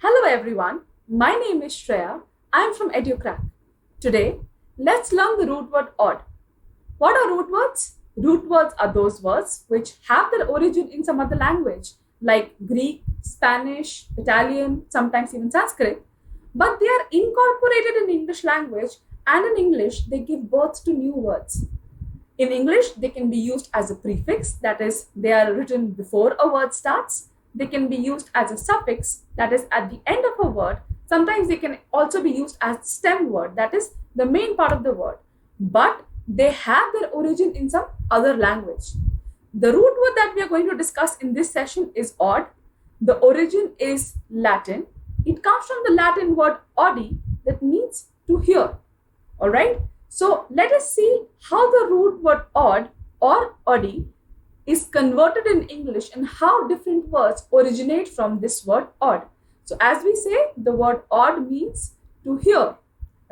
Hello everyone, my name is Shreya. I am from EduCrack. Today, let's learn the root word odd. What are root words? Root words are those words which have their origin in some other language like Greek, Spanish, Italian, sometimes even Sanskrit, but they are incorporated in English language, and in English they give birth to new words. In English, they can be used as a prefix, that is, they are written before a word starts. They can be used as a suffix, that is, at the end of a word. Sometimes they can also be used as stem word, that is, the main part of the word. But they have their origin in some other language. The root word that we are going to discuss in this session is odd. The origin is Latin. It comes from the Latin word audi, that means to hear. All right. So let us see how the root word odd or audi is converted in English and how different words originate from this word odd. So as we say, the word odd means to hear,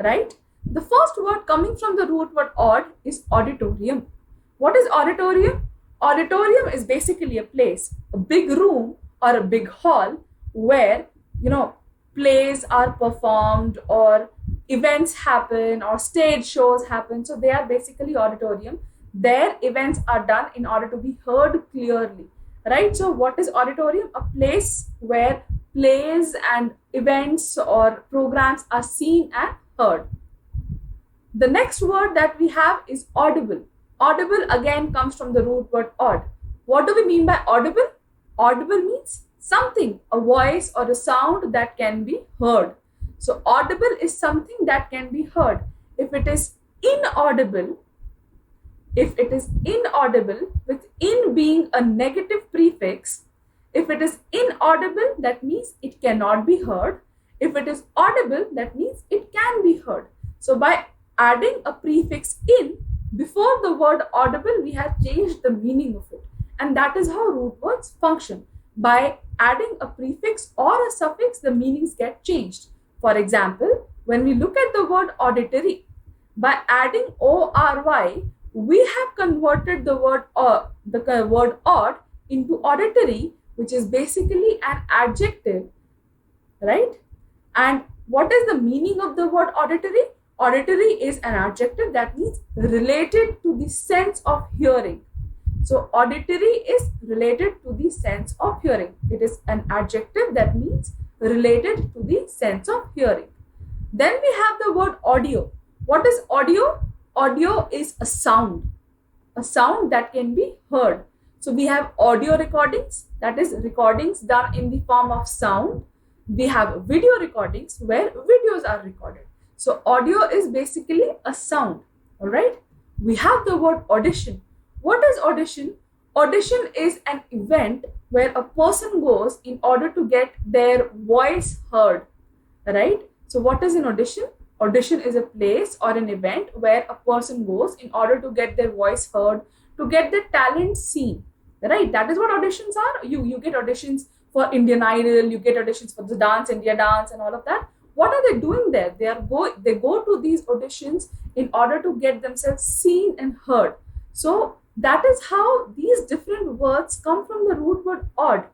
right? The first word coming from the root word odd is auditorium. What is auditorium? Auditorium is basically a place, a big room or a big hall where, plays are performed or events happen or stage shows happen. So they are basically auditorium. Their events are done in order to be heard clearly, right? So what is auditorium? A place where plays and events or programs are seen and heard. The next word that we have is audible. Audible again comes from the root word odd. What do we mean by audible? Audible means something, a voice or a sound that can be heard. So audible is something that can be heard. If it is inaudible with in being a negative prefix, if it is inaudible, that means it cannot be heard. If it is audible, that means it can be heard. So by adding a prefix in before the word audible, we have changed the meaning of it. And that is how root words function. By adding a prefix or a suffix, the meanings get changed. For example, when we look at the word auditory, by adding ORY, we have converted the word odd into auditory, which is basically an adjective, right? And what is the meaning of the word auditory? Auditory is an adjective that means related to the sense of hearing. So auditory is related to the sense of hearing. It is an adjective that means related to the sense of hearing. Then we have the word audio. What is audio? Audio is a sound that can be heard. So we have audio recordings, that is recordings done in the form of sound. We have video recordings where videos are recorded. So audio is basically a sound, all right? We have the word audition. What is audition? Audition is an event where a person goes in order to get their voice heard, right? So what is an audition? Audition is a place or an event where a person goes in order to get their voice heard, to get their talent seen, right? That is what auditions are. You get auditions for Indian Idol, you get auditions for the Dance India Dance and all of that. What are they doing there? They go to these auditions in order to get themselves seen and heard. So that is how these different words come from the root word odd.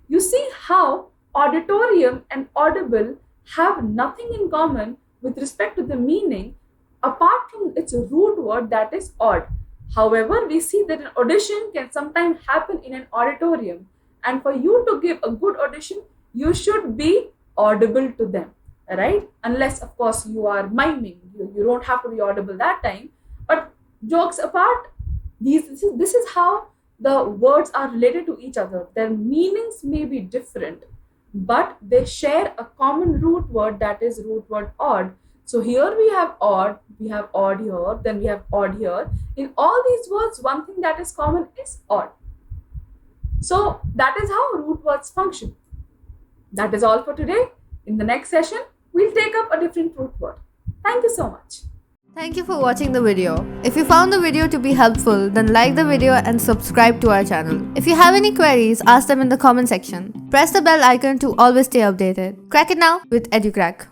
You see how auditorium and audible have nothing in common with respect to the meaning apart from its root word, that is odd. However, we see that an audition can sometimes happen in an auditorium, and for you to give a good audition, you should be audible to them, right? Unless, of course, you are miming. You don't have to be audible that time. But jokes apart, this is how the words are related to each other. Their meanings may be different, but they share a common root word, that is root word odd. So here we have odd here, then we have odd here. In all these words, one thing that is common is odd. So that is how root words function. That is all for today. In the next session, we'll take up a different root word. Thank you so much. Thank you for watching the video. If you found the video to be helpful, then like the video and subscribe to our channel. If you have any queries, ask them in the comment section. Press the bell icon to always stay updated. Crack it now with EduCrack.